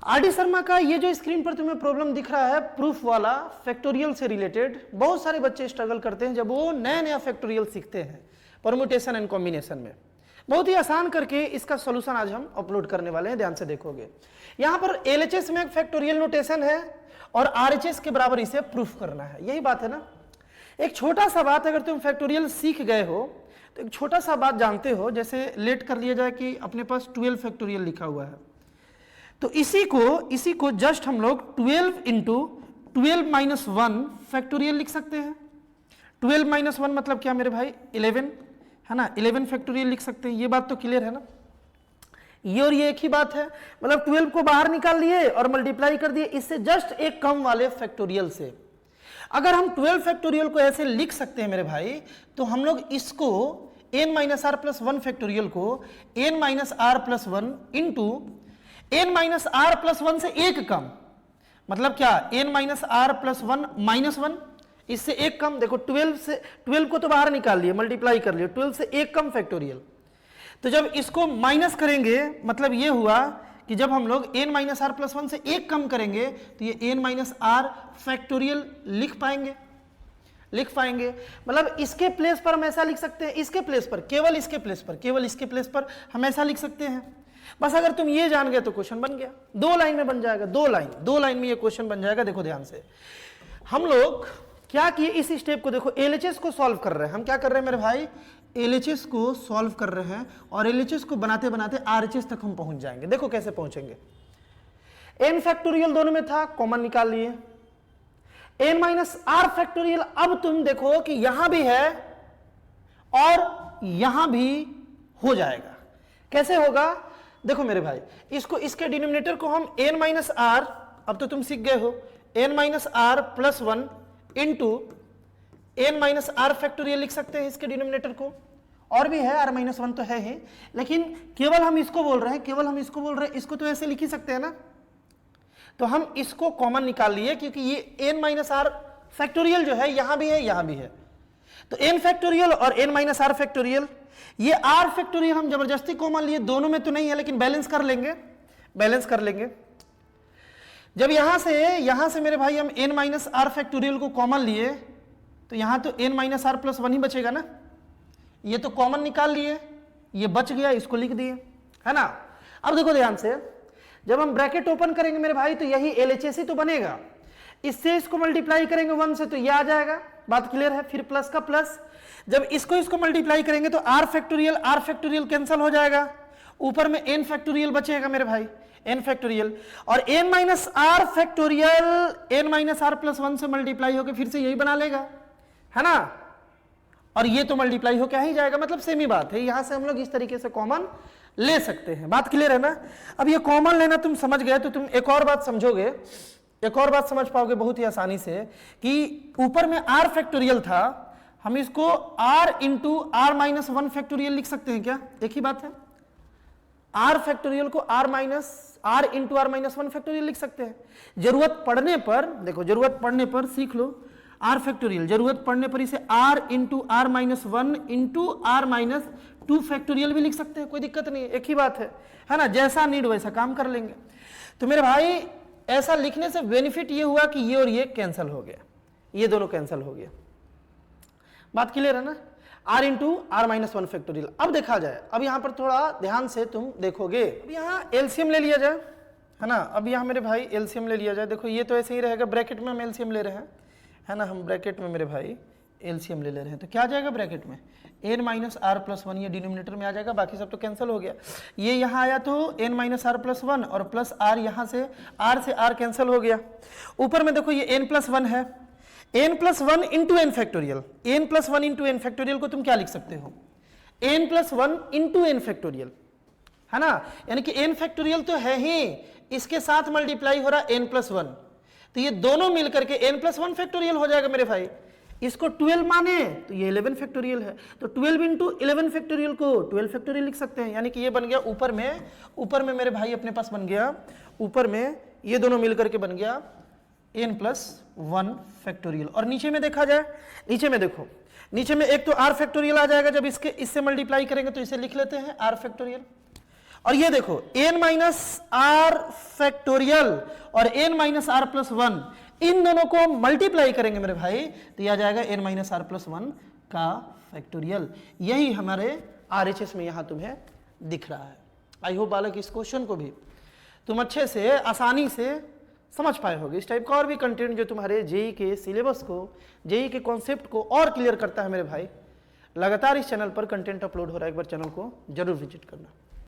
RD Sharma का ये जो स्क्रीन पर तुम्हें प्रॉब्लम दिख रहा है प्रूफ वाला फैक्टोरियल से रिलेटेड, बहुत सारे बच्चे स्ट्रगल करते हैं जब वो नया नया फैक्टोरियल सीखते हैं परम्यूटेशन एंड कॉम्बिनेशन में। बहुत ही आसान करके इसका सॉल्यूशन आज हम अपलोड करने वाले हैं, ध्यान से देखोगे। यहां पर एलएचएस में एक फैक्टोरियल नोटेशन है और आरएचएस के बराबर इसे प्रूफ करना है, यही बात है ना। एक छोटा सा बात, अगर तुम फैक्टोरियल सीख गए हो तो एक छोटा सा बात जानते हो, जैसे लेट कर लिया जाए कि अपने पास 12 फैक्टोरियल लिखा हुआ है, तो इसी को जस्ट हम लोग 12 इंटू 12 माइनस 1 फैक्टोरियल लिख सकते हैं। 12 माइनस 1 मतलब क्या मेरे भाई 11 है ना, 11 फैक्टोरियल लिख सकते हैं। ये बात तो क्लियर है ना, ये और ये एक ही बात है, मतलब 12 को बाहर निकाल लिए और मल्टीप्लाई कर दिए इससे जस्ट एक कम वाले फैक्टोरियल से। अगर हम 12 फैक्टोरियल को ऐसे लिख सकते हैं मेरे भाई, तो हम लोग इसको n minus r plus 1 factorial को n minus r plus 1 into n minus r plus 1 से एक कम, मतलब क्या n minus r plus 1 minus 1, इससे एक कम। देखो 12 को तो बाहर निकाल लिए, मल्टीप्लाई कर लिए, 12 से एक कम फैक्टोरियल। तो जब इसको माइनस करेंगे मतलब ये हुआ कि जब हम लोग n माइनस आर प्लस 1 से एक कम करेंगे तो ये n माइनस आर फैक्टोरियल लिख पाएंगे। मतलब इसके प्लेस पर हम ऐसा लिख सकते हैं, इसके प्लेस पर, केवल इसके प्लेस पर हम ऐसा लिख सकते हैं। बस अगर तुम ये जान गए तो क्वेश्चन बन गया, 2 लाइन में बन जाएगा, 2 लाइन में ये क्वेश्चन बन जाएगा। देखो ध्यान से, हम लोग क्या किए, इस स्टेप को देखो, एलएचएस को सॉल्व कर रहे हैं हम। क्या कर रहे हैं मेरे भाई, एलएचएस को सॉल्व कर रहे हैं और एलएचएस को बनाते बनाते आरएचएस तक हम पहुंच जाएंगे। देखो कैसे पहुंचेंगे, n फैक्टोरियल दोनों में था, कॉमन निकाल लिए, n माइनस आर फैक्टोरियल। अब तुम देखो कि यहां भी है और यहां भी हो जाएगा। कैसे होगा, देखो मेरे भाई, इसके डिनोमिनेटर को हम n माइनस आर, अब तो तुम सीख गए हो, n minus r plus 1 into n minus r factorial लिख सकते हैं इसके डिनोमिनेटर को। और भी है, r माइनस 1 तो है ही, लेकिन केवल हम इसको बोल रहे हैं, इसको तो ऐसे लिख ही सकते हैं ना। तो हम इसको कॉमन निकाल लिए क्योंकि ये n माइनस आर फैक्टोरियल जो है यहां भी है, तो n फैक्टोरियल और n माइनस आर फैक्टोरियल, ये r फैक्टोरियल हम जबरदस्ती कॉमन लिए, दोनों में तो नहीं है लेकिन बैलेंस कर लेंगे। जब यहां से मेरे भाई हम n माइनस आर फैक्टोरियल को कॉमन लिए तो यहां तो n माइनस आर प्लस 1 ही बचेगा ना, ये तो कॉमन निकाल लिए, ये बच गया, इसको लिख दिए, है ना। अब देखो ध्यान से, जब हम ब्रैकेट ओपन करेंगे मेरे भाई तो यही एलएचएस ही तो बनेगा, इससे इसको मल्टीप्लाई करेंगे 1 से तो ये आ जाएगा, बात क्लियर है। फिर प्लस का प्लस, जब इसको मल्टीप्लाई करेंगे तो आर फैक्टोरियल कैंसिल हो जाएगा, ऊपर में n फैक्टोरियल बचेगा मेरे भाई, n फैक्टोरियल, और n minus r factorial n minus r plus 1 से मल्टीप्लाई होकर फिर से यही बना लेगा, है ना। और ये तो मल्टीप्लाई हो क्या ही जाएगा, मतलब सेम ही बात है। यहां से हम लोग इस तरीके से कॉमन ले सकते हैं, बात क्लियर है ना। अब ये कॉमन लेना तुम समझ गए तो तुम एक और बात समझोगे, एक और बात समझ पाओगे बहुत ही आसानी से कि ऊपर में r फैक्टोरियल था, हम इसको r into r minus 1 factorial लिख सकते हैं क्या, एक ही बात है। r फैक्टोरियल को r into r minus 1 factorial लिख सकते हैं। जरूरत पड़ने पर, देखो जरूरत पड़ने पर सीख लो r फैक्टोरियल, जरूरत पड़ने पर इसे r into r minus 1 into r minus 2 factorial भी लिख सकते हैं, कोई दिक्कत नहीं है, एक ही बात है ना। जैसा नीड वैसा काम कर लेंगे। तो मेरे भाई ऐसा लिखने से बेनिफिट ये हुआ कि ये और ये कैंसिल हो गया, ये दोनों कैंसिल हो गया, बात क्लियर है ना। r into r minus 1 factorial. अब देखा जाए, अब यहां पर थोड़ा ध्यान से तुम देखोगे, अब यहां एलसीएम ले लिया जाए, है ना। अब यहां मेरे भाई एलसीएम ले लिया जाए, देखो ये तो ऐसे ही रहेगा, ब्रैकेट में हम एलसीएम ले रहे हैं, है ना, हम ब्रैकेट में मेरे भाई एलसीएम ले रहे हैं, तो क्या आ जाएगा ब्रैकेट में n माइनस आर प्लस 1, ये डिनोमिनेटर में आ जाएगा, बाकी सब तो कैंसिल हो गया। ये यहाँ आया तो n माइनस आर प्लस 1 और प्लस r, यहाँ से r कैंसिल हो गया। ऊपर में देखो ये n प्लस 1 है, n plus 1 into n factorial, n plus 1 into n factorial को तुम क्या लिख सकते हो, n plus 1 into n factorial, है ना। यानी कि n फैक्टोरियल तो है ही, इसके साथ मल्टीप्लाई हो रहा n प्लस 1, तो ये दोनों मिलकर के n प्लस 1 फैक्टोरियल हो जाएगा मेरे भाई। इसको 12 माने तो ये 11 फैक्टोरियल है, तो 12 इंटू 11 फैक्टोरियल को 12 फैक्टोरियल लिख सकते हैं। यानी कि ये बन गया ऊपर में मेरे भाई अपने पास बन गया, ऊपर में ये दोनों मिलकर के बन गया n प्लस 1 फैक्टोरियल। और नीचे में देखा जाए, नीचे में देखो, नीचे में एक तो r फैक्टोरियल आ जाएगा, जब इससे मल्टीप्लाई करेंगे तो इसे लिख लेते हैं r फैक्टोरियल, और ये देखो n माइनस आर फैक्टोरियल और n माइनस आर प्लस 1, इन दोनों को मल्टीप्लाई करेंगे मेरे भाई तो यह आ जाएगा n माइनस आर प्लस 1 का फैक्टोरियल। यही हमारे RHS में यहां तुम्हें दिख रहा है। आई होप बालक इस क्वेश्चन को भी तुम अच्छे से आसानी से समझ पाए होगे। इस टाइप का और भी कंटेंट जो तुम्हारे जेई के सिलेबस को, जेई के कॉन्सेप्ट को और क्लियर करता है मेरे भाई, लगातार इस चैनल पर कंटेंट अपलोड हो रहा है। एक बार चैनल को जरूर विजिट करना।